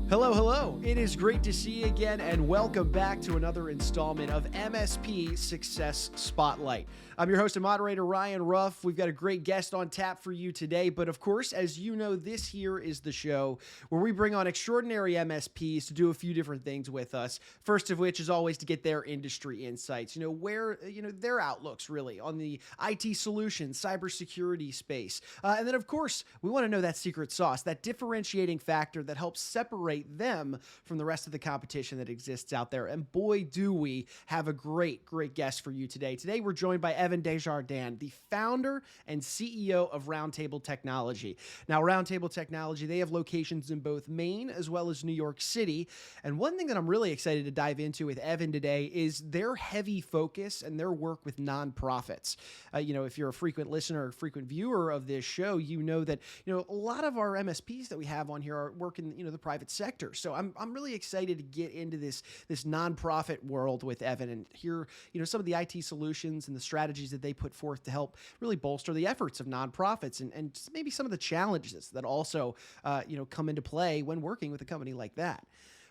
Hello, hello. It is great to see you again, and welcome back to another installment of MSP Success Spotlight. I'm your host and moderator, Ryan Ruff. We've got a great guest on tap for you today, but of course, as you know, this here is the show where we bring on extraordinary MSPs to do a few different things with us. First of which is always to get their industry insights, their outlooks really on the IT solutions, cybersecurity space. And then, of course, we want to know that secret sauce, that differentiating factor that helps separate them from the rest of the competition that exists out there. And boy, do we have a great guest for you today. Today, we're joined by Evan Desjardins, the founder and CEO of RoundTable Technology. Now, RoundTable Technology, they have locations in both Maine as well as New York City. And one thing that I'm really excited to dive into with Evan today is their heavy focus and their work with nonprofits. If you're a frequent listener or frequent viewer of this show, you know that, a lot of our MSPs that we have on here are working, the private sector. So I'm really excited to get into this nonprofit world with Evan and hear, some of the IT solutions and the strategies that they put forth to help really bolster the efforts of nonprofits and maybe some of the challenges that also, come into play when working with a company like that.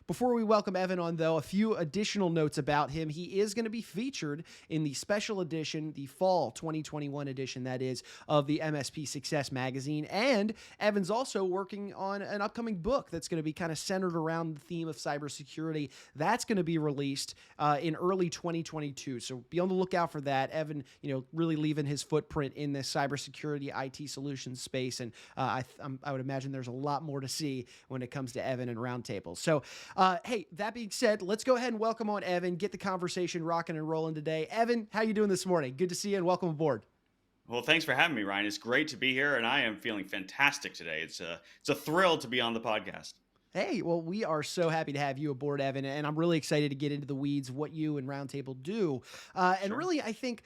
Before we welcome Evan on, though, a few additional notes about him. He is going to be featured in the special edition, the fall 2021 edition, that is, of the MSP Success magazine. And Evan's also working on an upcoming book that's going to be kind of centered around the theme of cybersecurity. That's going to be released in early 2022. So be on the lookout for that. Evan, really leaving his footprint in the cybersecurity IT solutions space. And I would imagine there's a lot more to see when it comes to Evan and RoundTable. So, hey, that being said, let's go ahead and welcome on Evan, get the conversation rocking and rolling today. Evan, how you doing this morning? Good to see you and welcome aboard. Well, thanks for having me, Ryan. It's great to be here, and I am feeling fantastic today. It's a thrill to be on the podcast. Hey, well, we are so happy to have you aboard, Evan, and I'm really excited to get into the weeds of what you and RoundTable do. And Sure. really, I think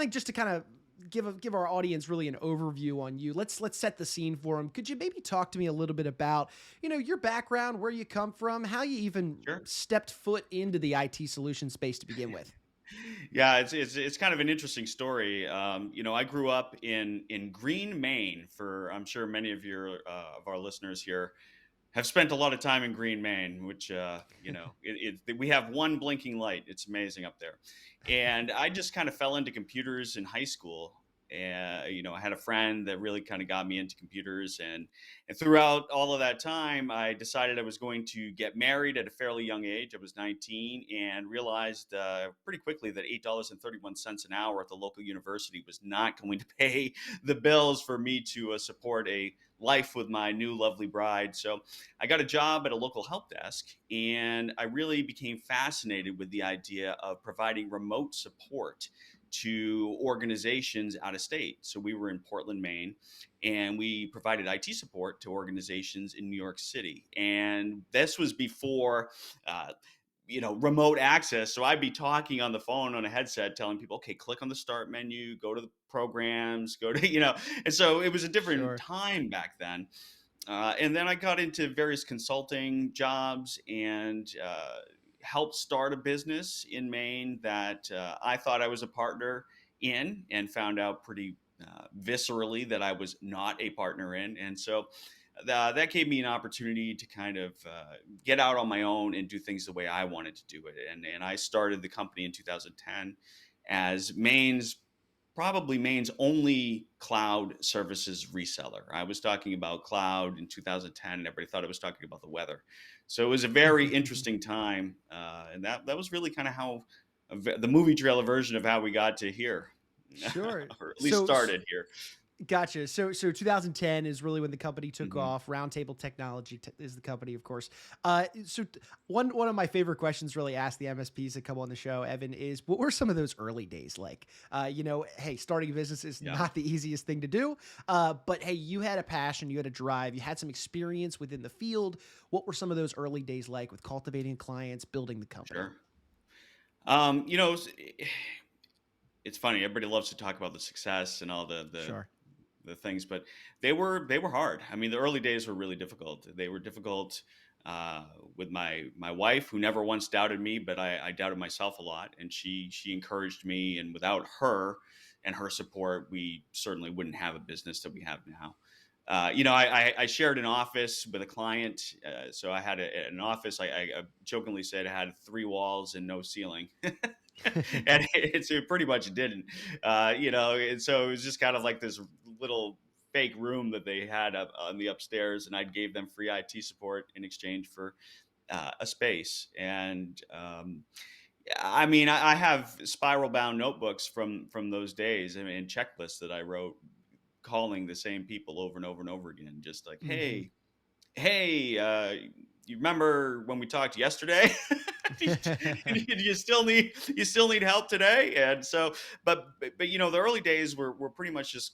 just to kind of give our audience really an overview on you. Let's set the scene for them. Could you maybe talk to me a little bit about, your background, where you come from, how you even Sure. stepped foot into the IT solution space to begin with? Yeah, it's kind of an interesting story. I grew up in Green, Maine. For I'm sure many of our listeners here have spent a lot of time in Green, Maine, which we have one blinking light. It's amazing up there, and I just kind of fell into computers in high school. And I had a friend that really kind of got me into computers, and throughout all of that time, I decided I was going to get married at a fairly young age. I was 19, and realized pretty quickly that $8.31 an hour at the local university was not going to pay the bills for me to support a life with my new lovely bride. So I got a job at a local help desk, and I really became fascinated with the idea of providing remote support to organizations out of state. So we were in Portland, Maine, and we provided IT support to organizations in New York City. And this was before, remote access. So I'd be talking on the phone on a headset, telling people, okay, click on the start menu, go to the programs, go to, and so it was a different Sure. time back then. And then I got into various consulting jobs and helped start a business in Maine that I thought I was a partner in, and found out pretty viscerally that I was not a partner in. And so that gave me an opportunity to kind of get out on my own and do things the way I wanted to do it. And I started the company in 2010 as probably Maine's only cloud services reseller. I was talking about cloud in 2010, and everybody thought I was talking about the weather. So it was a very interesting time, and that was really kind of how the movie trailer version of how we got to here, Sure. or at least So started here. gotcha. So 2010 is really when the company took hmm off. RoundTable Technology is the company, of course. One of my favorite questions, really asked the MSPs that come on the show, Evan, is what were some of those early days like? Hey, starting a business is Yeah, not the easiest thing to do, but hey, you had a passion, you had a drive, you had some experience within the field. What were some of those early days like with cultivating clients, building the company? sure. It's funny. Everybody loves to talk about the success and all Sure. the things, but they were hard. I mean, the early days were really difficult. They were difficult uh, with my wife, who never once doubted me, but I doubted myself a lot, and she encouraged me. And without her and her support, we certainly wouldn't have a business that we have now. I shared an office with a client. So I had an office. I jokingly said I had three walls and no ceiling. And it pretty much didn't, and so it was just kind of like this little fake room that they had up on the upstairs, and I gave them free IT support in exchange for a space. And I mean, I have spiral bound notebooks from those days, I mean, checklists that I wrote, calling the same people over and over and over again, just like, Hmm. hey, you remember when we talked yesterday? do, you, you still need help today? And so, but the early days were pretty much just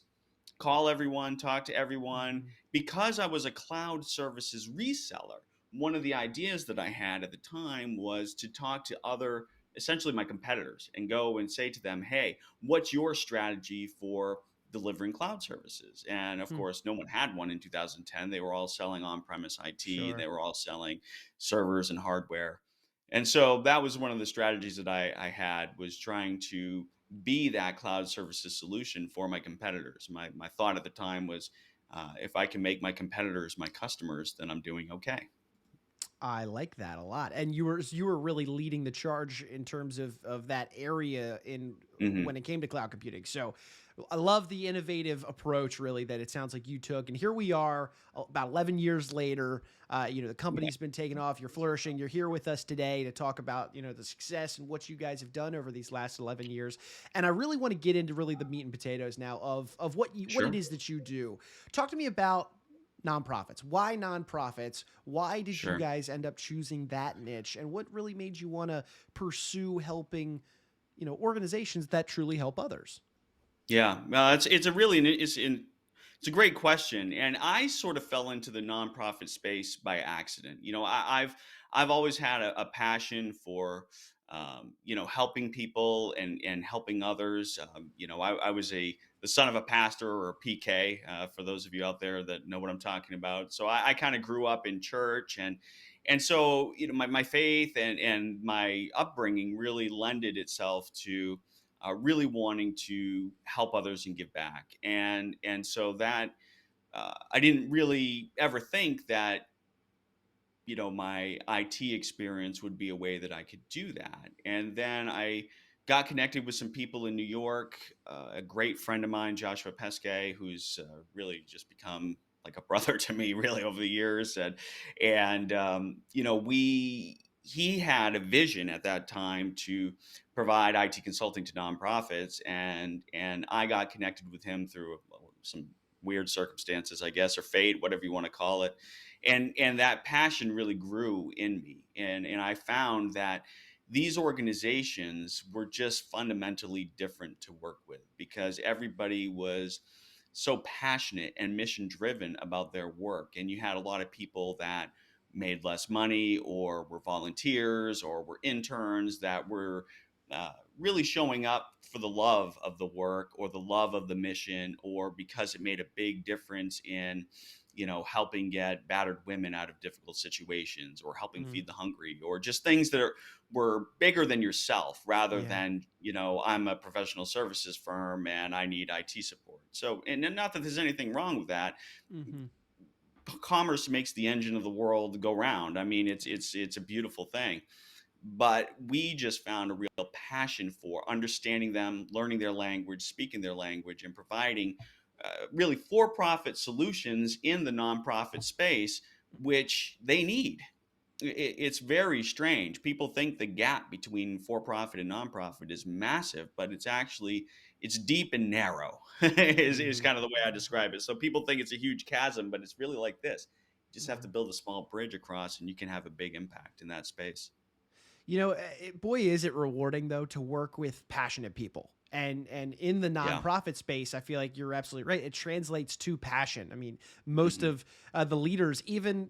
call everyone, talk to everyone. Hmm. Because I was a cloud services reseller, one of the ideas that I had at the time was to talk to other, essentially my competitors, and go and say to them, hey, what's your strategy for delivering cloud services? And of course, no one had one in 2010. They were all selling on premise IT, Sure. they were all selling servers and hardware. And so that was one of the strategies that I had, was trying to be that cloud services solution for my competitors. My thought at the time was, if I can make my competitors my customers, then I'm doing okay. I like that a lot. And you were really leading the charge in terms of that area in when Hmm. it came to cloud computing. So I love the innovative approach really that it sounds like you took. And here we are about 11 years later. The Yeah, company's been taken off, you're flourishing. You're here with us today to talk about, the success and what you guys have done over these last 11 years. And I really want to get into really the meat and potatoes now of what it sure, is that you do. Talk to me about nonprofits. Why nonprofits? Why did you sure. guys end up choosing that niche? And what really made you want to pursue helping, organizations that truly help others? Yeah, it's a really it's a great question, and I sort of fell into the nonprofit space by accident. I've always had a passion for helping people and helping others. I was the son of a pastor, or a PK, for those of you out there that know what I'm talking about. So I kind of grew up in church, and so my faith and my upbringing really lended itself to really wanting to help others and give back. And so that I didn't really ever think that my IT experience would be a way that I could do that. And then I got connected with some people in New York. A great friend of mine, Joshua Pesquet, who's really just become like a brother to me, really, over the years. And we he had a vision at that time to provide IT consulting to nonprofits, and I got connected with him through some weird circumstances, I guess, or fate, whatever you want to call it. And that passion really grew in me, and I found that these organizations were just fundamentally different to work with, because everybody was so passionate and mission driven about their work. And you had a lot of people that made less money, or were volunteers, or were interns, that were really showing up for the love of the work, or the love of the mission, or because it made a big difference in helping get battered women out of difficult situations, or helping Mhm. feed the hungry, or just things that were bigger than yourself, rather Yeah. than, I'm a professional services firm and I need IT support. So, and not that there's anything wrong with that. Hmm. Commerce makes the engine of the world go round. I mean, it's a beautiful thing. But we just found a real passion for understanding them, learning their language, speaking their language, and providing really for-profit solutions in the nonprofit space, which they need. It's very strange. People think the gap between for-profit and nonprofit is massive, but it's deep and narrow. Is Hmm. kind of the way I describe it. So people think it's a huge chasm, but it's really like this. You just have to Yeah. build a small bridge across, and you can have a big impact in that space. Boy, is it rewarding though to work with passionate people. And in the Yeah. nonprofit space, I feel like you're absolutely right. It translates to passion. I mean, most Hmm. of the leaders, even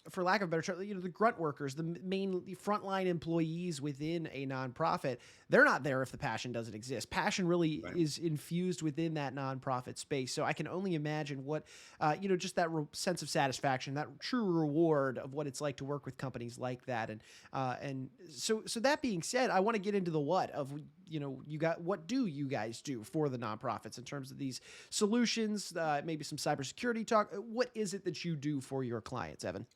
for lack of a better term, the grunt workers, the main frontline employees within a nonprofit, they're not there if the passion doesn't exist. Passion really Right. is infused within that nonprofit space. So I can only imagine what, just that sense of satisfaction, that true reward of what it's like to work with companies like that. And so that being said, I want to get into the what of what do you guys do for the nonprofits in terms of these solutions? Maybe some cybersecurity talk. What is it that you do for your clients, Evan?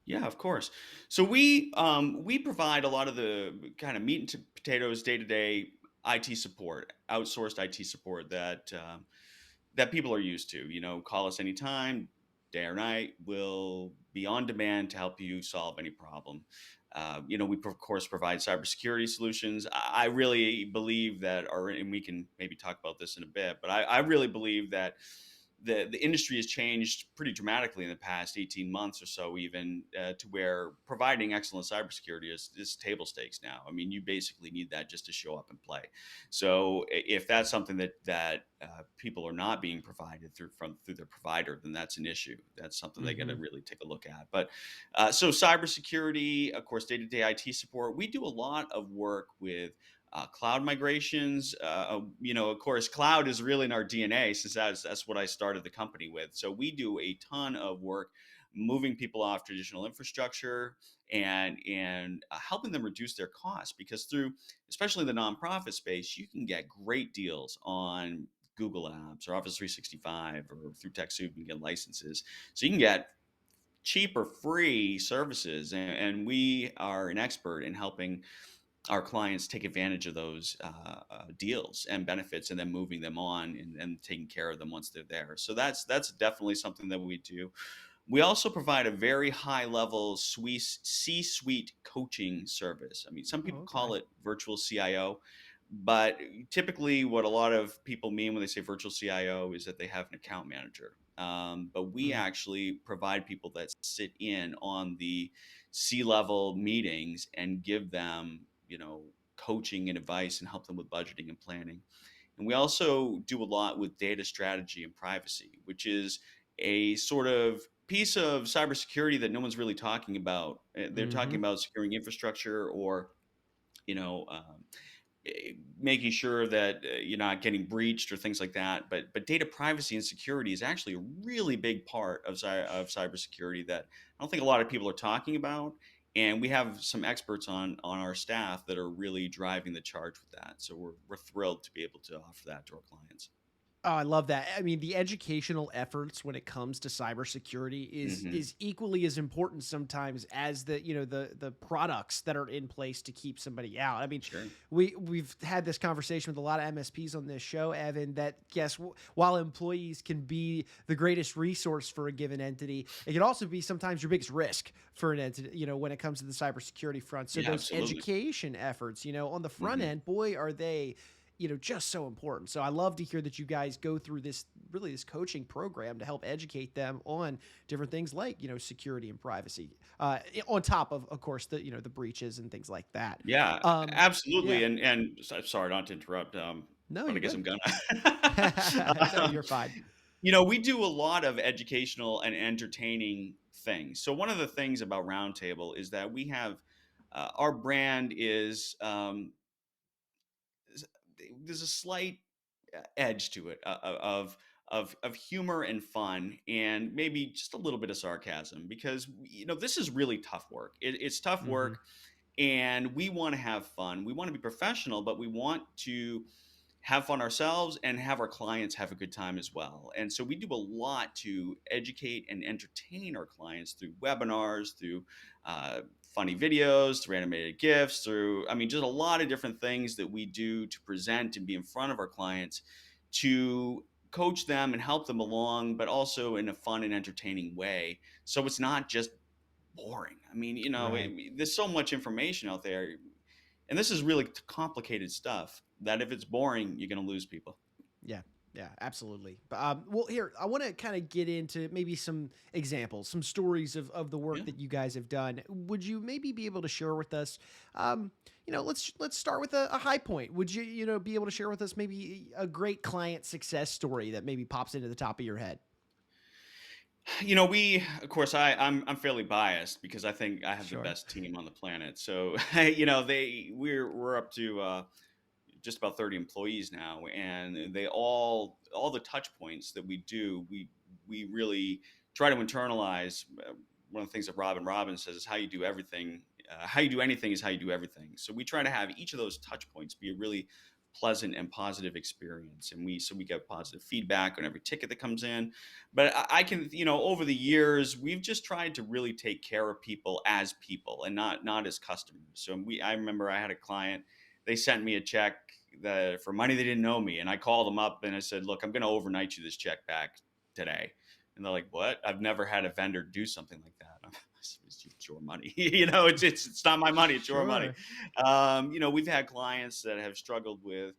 Yeah, of course. So we provide a lot of the kind of meat and potatoes day to day IT support, outsourced IT support that people are used to. Call us anytime, day or night. We'll be on demand to help you solve any problem. We of course provide cybersecurity solutions. I really believe that, and we can maybe talk about this in a bit, but I really believe that the industry has changed pretty dramatically in the past 18 months or so, even to where providing excellent cybersecurity is table stakes now. I mean, you basically need that just to show up and play. So if that's something that people are not being provided through their provider, then that's an issue. That's something they got to Mm-hmm. really take a look at. But so cybersecurity, of course, day-to-day IT support. We do a lot of work with cloud migrations. Of course, cloud is really in our DNA since that's what I started the company with. So we do a ton of work moving people off traditional infrastructure and helping them reduce their costs, because through especially the nonprofit space, you can get great deals on Google Apps or Office 365, or through TechSoup you can get licenses. So you can get cheap or free services, and we are an expert in helping our clients take advantage of those deals and benefits, and then moving them on and taking care of them once they're there. So that's definitely something that we do. We also provide a very high level C-suite coaching service. I mean, some Oh, people okay. call it virtual CIO, but typically what a lot of people mean when they say virtual CIO is that they have an account manager. But we Mm. actually provide people that sit in on the C-level meetings and give them, coaching and advice and help them with budgeting and planning. And we also do a lot with data strategy and privacy, which is a sort of piece of cybersecurity that no one's really talking about. They're talking Mm-hmm. about securing infrastructure, or you know, making sure that you're not getting breached or things like that. But data privacy and security is actually a really big part of cybersecurity that I don't think a lot of people are talking about. And we have some experts on our staff that are really driving the charge with that. So we're thrilled to be able to offer that to our clients. Oh, I love that. I mean, the educational efforts when it comes to cybersecurity is Hmm. is equally as important sometimes as the products that are in place to keep somebody out. I mean, Sure. we've had this conversation with a lot of MSPs on this show, Evan. That yes, while employees can be the greatest resource for a given entity, it can also be sometimes your biggest risk for an entity. When it comes to the cybersecurity front. So Yeah, those absolutely. education efforts, on the front Hmm. end, boy, are they just so important. So I love to hear that you guys go through this coaching program to help educate them on different things like, security and privacy, on top of course, the breaches and things like that. Yeah, Um, absolutely. yeah, And sorry not to interrupt, no, but I you're guess good. I'm gonna. No, you're fine. We do a lot of educational and entertaining things. So one of the things about Roundtable is that we have our brand is s- there's a slight edge to it, of humor and fun, and maybe just a little bit of sarcasm, because this is really tough work. It's tough Hmm. work, and we want to have fun. We want to be professional, but we want to have fun ourselves and have our clients have a good time as well. And so we do a lot to educate and entertain our clients through webinars, through funny videos, through animated GIFs, through, I mean, just a lot of different things that we do to present and be in front of our clients to coach them and help them along, but also in a fun and entertaining way. So it's not just boring. I mean, Right. there's so much information out there, and this is really complicated stuff that if it's boring, you're going to lose people. Yeah. Yeah, absolutely. But well, here I want to kind of get into maybe some examples, some stories of the work Yeah. that you guys have done. Would you maybe be able to share with us? Let's start with a high point. Would you be able to share with us maybe a great client success story that maybe pops into the top of your head? We, of course, I'm fairly biased because I think I have the Sure. best team on the planet. So, we're up to just about 30 employees now, and they all the touch points that we do, we really try to internalize. One of the things that Robin says is how you do everything, how you do anything is how you do everything. So we try to have each of those touch points be a really pleasant and positive experience. And we get positive feedback on every ticket that comes in. But I can, over the years, we've just tried to really take care of people as people and not as customers. So I remember I had a client, they sent me a check for money they didn't owe me. And I called them up and I said, look, I'm going to overnight you this check back today. And they're like, what? I've never had a vendor do something like that. It's your money. It's not my money. It's your money. Sure. We've had clients that have struggled with,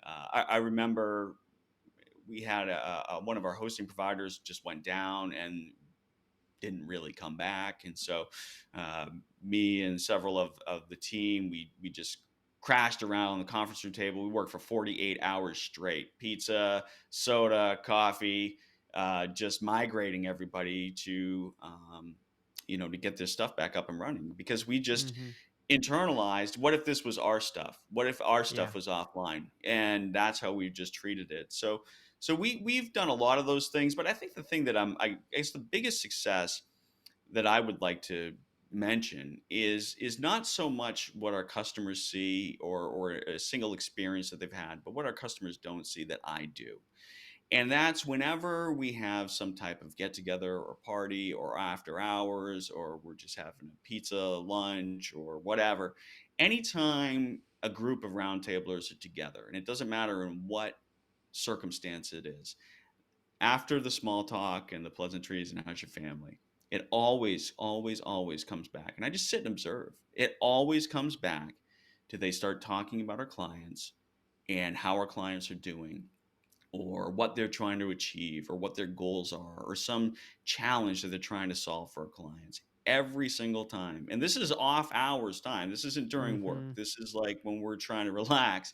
I remember we had one of our hosting providers just went down and didn't really come back. And so me and several of the team, we just crashed around the conference room table. We worked for 48 hours straight, pizza, soda, coffee, just migrating everybody to get this stuff back up and running, because we just Hmm. internalized, what if this was our stuff? What if our Yeah. stuff was offline? And that's how we've just treated it. So we've done a lot of those things, but I think the thing that I guess the biggest success that I would like to mention is not so much what our customers see or a single experience that they've had, but what our customers don't see that I do. And that's whenever we have some type of get together or party or after hours, or we're just having a pizza lunch or whatever. Anytime a group of roundtablers are together, and it doesn't matter in what circumstance it is, after the small talk and the pleasantries and how's your family, it always, always, always comes back. And I just sit and observe. It always comes back to they start talking about our clients and how our clients are doing, or what they're trying to achieve, or what their goals are, or some challenge that they're trying to solve for our clients every single time. And this is off hours time. This isn't during work. Hmm. This is like when we're trying to relax.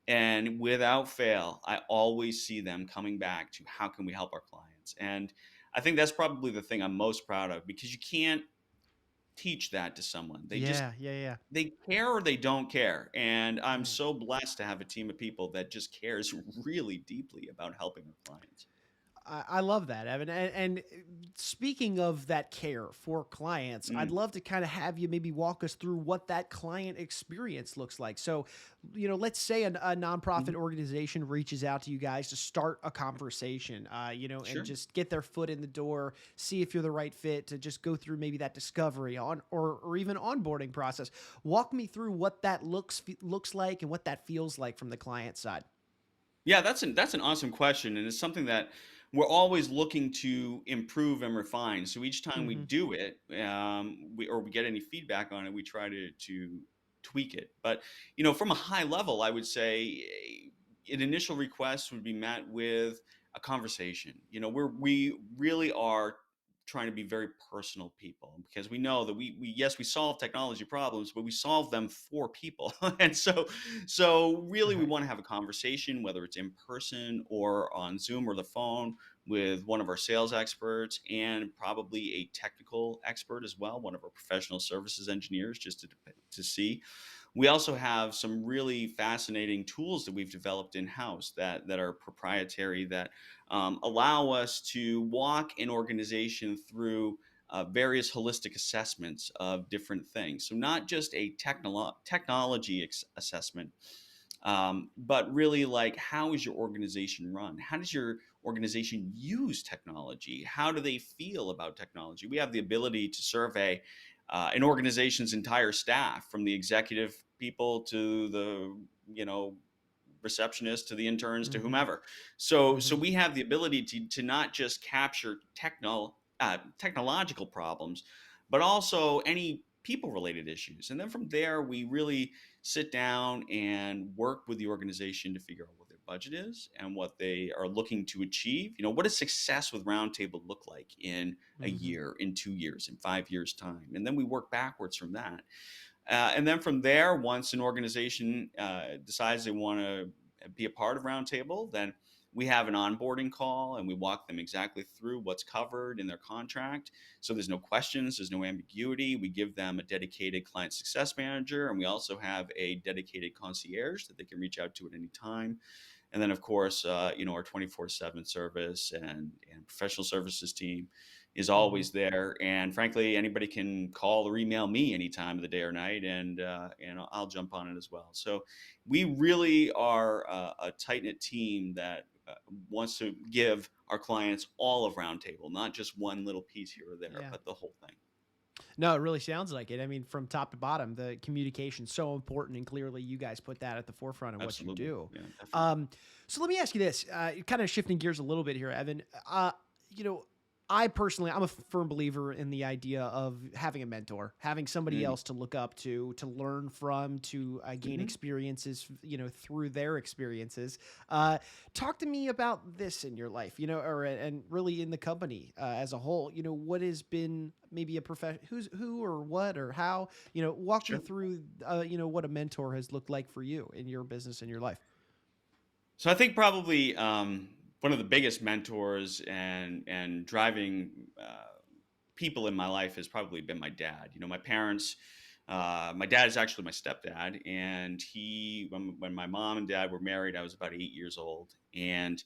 And without fail, I always see them coming back to how can we help our clients. And I think that's probably the thing I'm most proud of, because you can't teach that to someone. Yeah. Yeah. Yeah. They care or they don't care. And I'm so blessed to have a team of people that just cares really deeply about helping our clients. I love that, Evan. And speaking of that care for clients, I'd Mm, love to kind of have you maybe walk us through what that client experience looks like. So, let's say a nonprofit mhm. organization reaches out to you guys to start a conversation, and Sure. just get their foot in the door, see if you're the right fit to just go through maybe that discovery on or even onboarding process. Walk me through what that looks like and what that feels like from the client side. Yeah, that's an awesome question, and it's something that we're always looking to improve and refine. So each time we Hmm. do it, we get any feedback on it, we try to tweak it. But from a high level, I would say an initial request would be met with a conversation. We really are trying to be very personal people, because we know that we yes, we solve technology problems, but we solve them for people. And so really we Right. want to have a conversation, whether it's in person or on Zoom or the phone, with one of our sales experts, and probably a technical expert as well, one of our professional services engineers, just to see. We also have some really fascinating tools that we've developed in house that are proprietary, that allow us to walk an organization through various holistic assessments of different things. So not just a technology assessment, but really, like, how is your organization run? How does your organization use technology? How do they feel about technology? We have the ability to survey an organization's entire staff, from the executive people to the you know receptionist to the interns to Hmm. whomever. So Hmm. we have the ability to not just capture technological problems, but also any people related issues. And then from there, we really sit down and work with the organization to figure out what their budget is and what they are looking to achieve. What does success with Roundtable look like in a Hmm. year, in 2 years, in 5 years' time? And then we work backwards from that. And then from there, once an organization decides they want to be a part of Roundtable, then we have an onboarding call and we walk them exactly through what's covered in their contract. So there's no questions, there's no ambiguity. We give them a dedicated client success manager, and we also have a dedicated concierge that they can reach out to at any time. And then, of course, our 24/7 service and professional services team is Hmm. always there. And frankly, anybody can call or email me any time of the day or night, and I'll jump on it as well. So we really are a tight knit team that wants to give our clients all of Roundtable, not just one little piece here or there, Yeah. but the whole thing. No, it really sounds like it. I mean, from top to bottom, the communication's so important, and clearly, you guys put that at the forefront of what you Absolutely, do. yeah, definitely. Um, so let me ask you this: kind of shifting gears a little bit here, Evan. You know, I personally, I'm a firm believer in the idea of having a mentor, having somebody Mm. else to look up to learn from, to gain Hmm. experiences, through their experiences. Uh, Talk to me about this in your life, or and really in the company as a whole. What has been maybe a profession, who or what or how. Walk me Sure. through, what a mentor has looked like for you in your business and your life. So I think probably one of the biggest mentors and driving people in my life has probably been my dad. My parents. My dad is actually my stepdad, and when my mom and dad were married, I was about 8 years old, and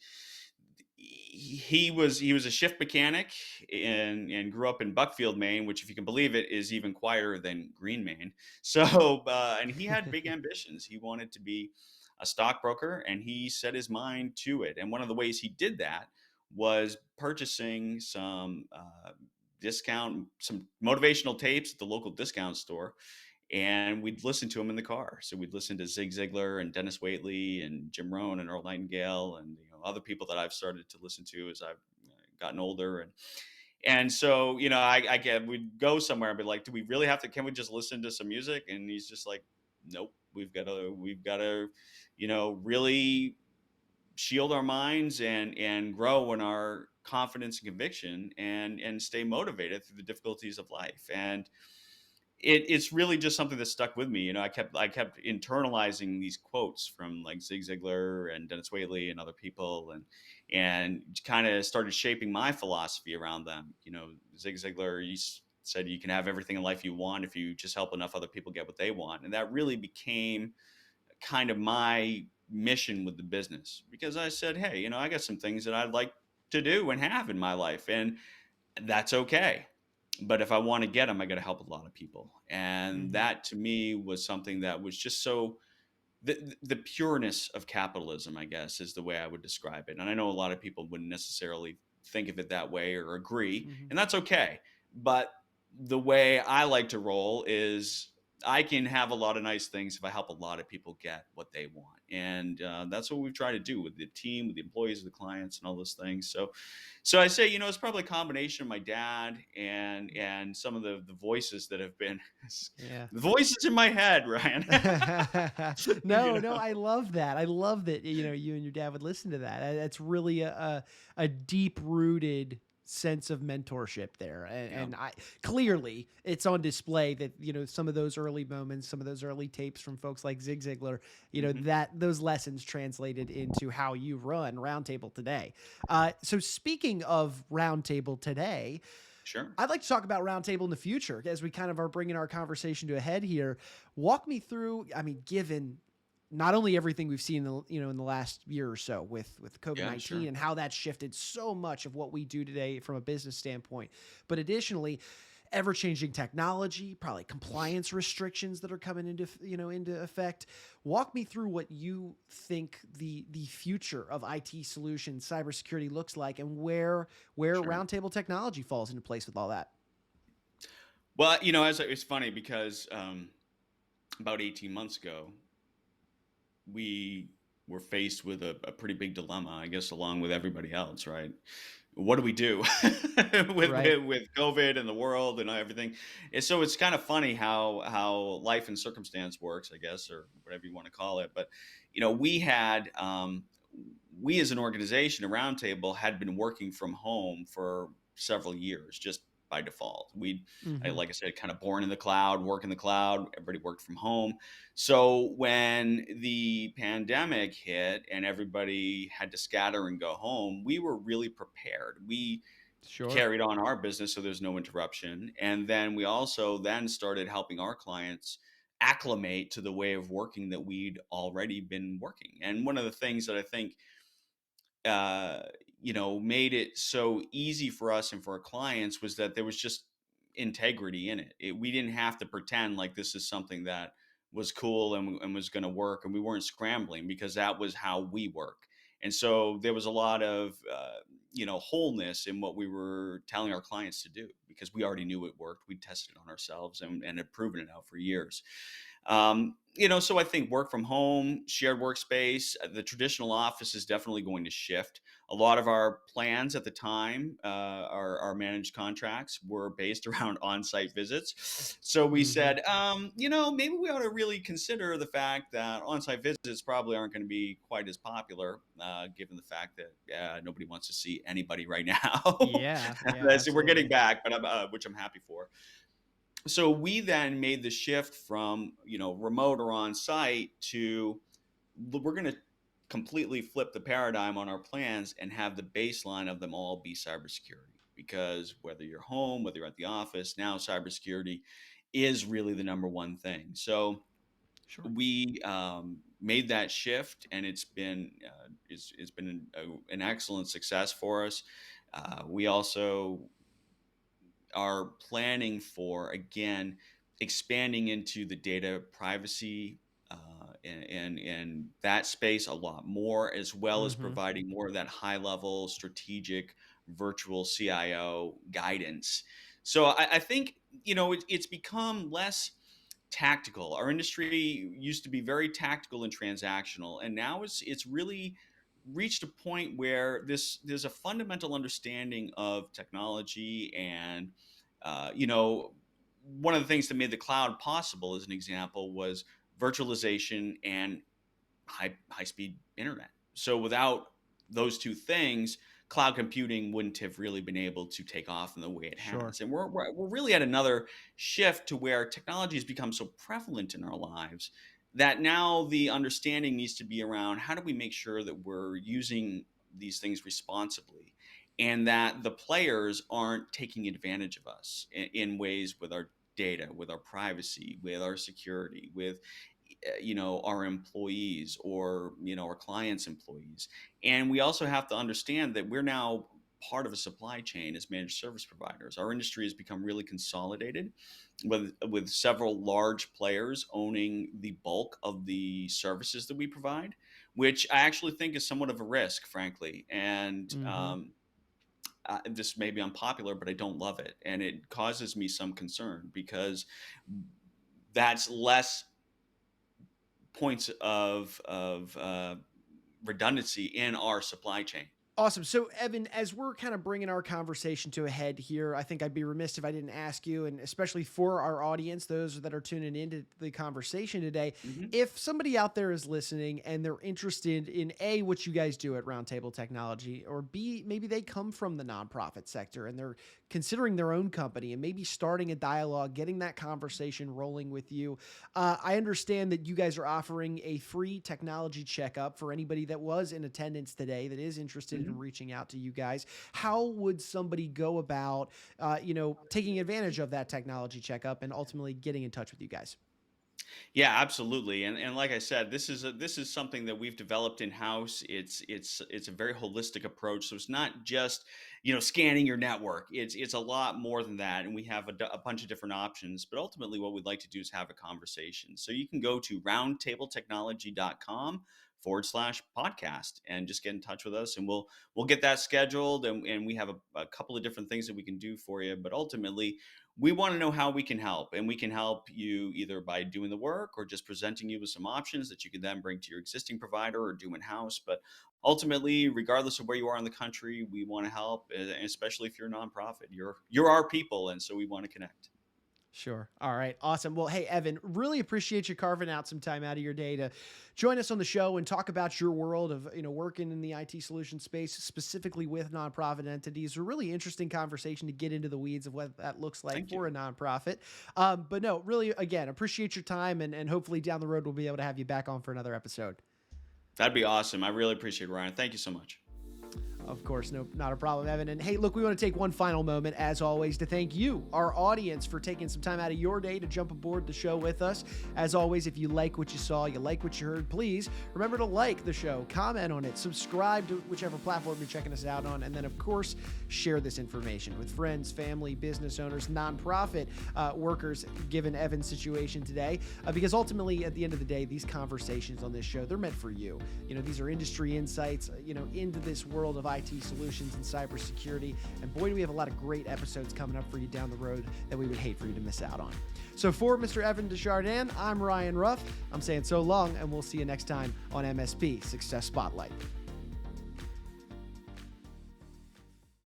he was a shift mechanic and grew up in Buckfield, Maine, which, if you can believe it, is even quieter than Green, Maine. So, and he had big ambitions. He wanted to be a stockbroker, and he set his mind to it. And one of the ways he did that was purchasing some motivational tapes at the local discount store, and we'd listen to him in the car. So we'd listen to Zig Ziglar and Dennis Waitley and Jim Rohn and Earl Nightingale and other people that I've started to listen to as I've gotten older. And so, we'd go somewhere and be like, do we really have to, can we just listen to some music? And he's just like, nope, we've got to, really shield our minds and grow in our confidence and conviction and stay motivated through the difficulties of life. And it's really just something that stuck with me. I kept internalizing these quotes from like Zig Ziglar and Dennis Waitley and other people, and kind of started shaping my philosophy around them. Zig Ziglar, said you can have everything in life you want if you just help enough other people get what they want, and that really became kind of my mission with the business, because I said, hey, I got some things that I'd like to do and have in my life, and that's okay. But if I want to get them, I got to help a lot of people. And Hmm. that to me was something that was just so the pureness of capitalism, I guess, is the way I would describe it. And I know a lot of people wouldn't necessarily think of it that way or agree, Hmm. and that's okay. But the way I like to roll is I can have a lot of nice things if I help a lot of people get what they want. And that's what we've tried to do with the team, with the employees, with the clients, and all those things. So I say, it's probably a combination of my dad and some of the voices that have been Yeah. the voices in my head, Ryan. you No, no, know. I love that. I love that, you and your dad would listen to that. That's really a deep rooted sense of mentorship there. And, Yeah. and I clearly it's on display that, some of those early moments, some of those early tapes from folks like Zig Ziglar, Hmm. that those lessons translated into how you run Roundtable today. So speaking of Roundtable today, Sure. I'd like to talk about Roundtable in the future as we kind of are bringing our conversation to a head here. Walk me through. I mean, given not only everything we've seen, in the last year or so with Yeah, COVID-19 sure. and how that shifted so much of what we do today from a business standpoint, but additionally, ever changing technology, probably compliance restrictions that are coming into effect. Walk me through what you think the future of IT solutions, cybersecurity looks like, and where Sure. Roundtable technology falls into place with all that. Well, it's funny because about 18 months ago, we were faced with a pretty big dilemma, I guess, along with everybody else, right? What do we do with, Right. with with COVID and the world and everything? And so it's kind of funny how life and circumstance works, I guess, or whatever you want to call it. But we as an organization, a roundtable, had been working from home for several years just by default. Hmm. Like I said, kind of born in the cloud, work in the cloud. Everybody worked from home. So when the pandemic hit and everybody had to scatter and go home, we were really prepared. We Sure. carried on our business so there's no interruption, and then we also then started helping our clients acclimate to the way of working that we'd already been working. And one of the things that I think uh, made it so easy for us and for our clients was that there was just integrity in it. We didn't have to pretend like this is something that was cool and was going to work, and we weren't scrambling because that was how we work. And so there was a lot of wholeness in what we were telling our clients to do because we already knew it worked. We tested it on ourselves and had proven it out for years. So I think work from home, shared workspace, the traditional office is definitely going to shift. A lot of our plans at the time, our managed contracts were based around on-site visits. So we Mm-hmm. said, maybe we ought to really consider the fact that on-site visits probably aren't going to be quite as popular, given the fact that nobody wants to see anybody right now. Yeah, yeah, So we're getting absolutely. back, but which I'm happy for. So we then made the shift from remote or on site to we're going to completely flip the paradigm on our plans and have the baseline of them all be cybersecurity, because whether you're home, whether you're at the office, now cybersecurity is really the number one thing. So Sure. we made that shift, and it's been an excellent success for us. We also are planning for, again, expanding into the data privacy and that space a lot more, as well as Mm-hmm. providing more of that high level strategic virtual CIO guidance. So I think it's become less tactical. Our industry used to be very tactical and transactional, and now it's really reached a point where there's a fundamental understanding of technology. And one of the things that made the cloud possible, as an example, was virtualization and high speed internet. So without those two things, cloud computing wouldn't have really been able to take off in the way it Sure. has. And we're really at another shift to where technology has become so prevalent in our lives that now the understanding needs to be around how do we make sure that we're using these things responsibly, and that the players aren't taking advantage of us in ways with our data, with our privacy, with our security, with our employees, or our clients' employees. And we also have to understand that we're now part of a supply chain as managed service providers. Our industry has become really consolidated with several large players owning the bulk of the services that we provide, which I actually think is somewhat of a risk, frankly. And Mm-hmm. this may be unpopular, but I don't love it, and it causes me some concern because that's less points of redundancy in our supply chain. Awesome. So, Evan, as we're kind of bringing our conversation to a head here, I think I'd be remiss if I didn't ask you, and especially for our audience, those that are tuning into the conversation today, Hmm. if somebody out there is listening and they're interested in A, what you guys do at RoundTable Technology, or B, maybe they come from the nonprofit sector and they're considering their own company and maybe starting a dialogue, getting that conversation rolling with you. I understand that you guys are offering a free technology checkup for anybody that was in attendance today that is interested in Hmm. reaching out to you guys. How would somebody go about, taking advantage of that technology checkup and ultimately getting in touch with you guys? Yeah, absolutely. And like I said, this is something that we've developed in house. It's a very holistic approach. So it's not just scanning your network. It's a lot more than that. And we have a bunch of different options. But ultimately, what we'd like to do is have a conversation. So you can go to roundtabletechnology.com/podcast and just get in touch with us, and we'll get that scheduled. And we have a couple of different things that we can do for you. But ultimately, we want to know how we can help, and we can help you either by doing the work or just presenting you with some options that you can then bring to your existing provider or do in house. But ultimately, regardless of where you are in the country, we want to help, especially if you're a nonprofit. You're our people, and so we want to connect. Sure. All right. Awesome. Well, hey, Evan, really appreciate you carving out some time out of your day to join us on the show and talk about your world of, working in the IT solution space, specifically with nonprofit entities. A really interesting conversation to get into the weeds of what that looks like Thank you. for a nonprofit. But no, really, again, appreciate your time, and hopefully down the road, we'll be able to have you back on for another episode. That'd be awesome. I really appreciate it, Ryan. Thank you so much. Of course, no, not a problem, Evan. And hey, look, we want to take one final moment, as always, to thank you, our audience, for taking some time out of your day to jump aboard the show with us. As always, if you like what you saw, you like what you heard, please remember to like the show, comment on it, subscribe to whichever platform you're checking us out on, and then, of course, share this information with friends, family, business owners, nonprofit workers, given Evan's situation today. Because ultimately, at the end of the day, these conversations on this show, they're meant for you. You know, these are industry insights, into this world of IT solutions and cybersecurity. And boy, do we have a lot of great episodes coming up for you down the road that we would hate for you to miss out on. So for Mr. Evan Desjardins, I'm Ryan Ruff. I'm saying so long, and we'll see you next time on MSP Success Spotlight.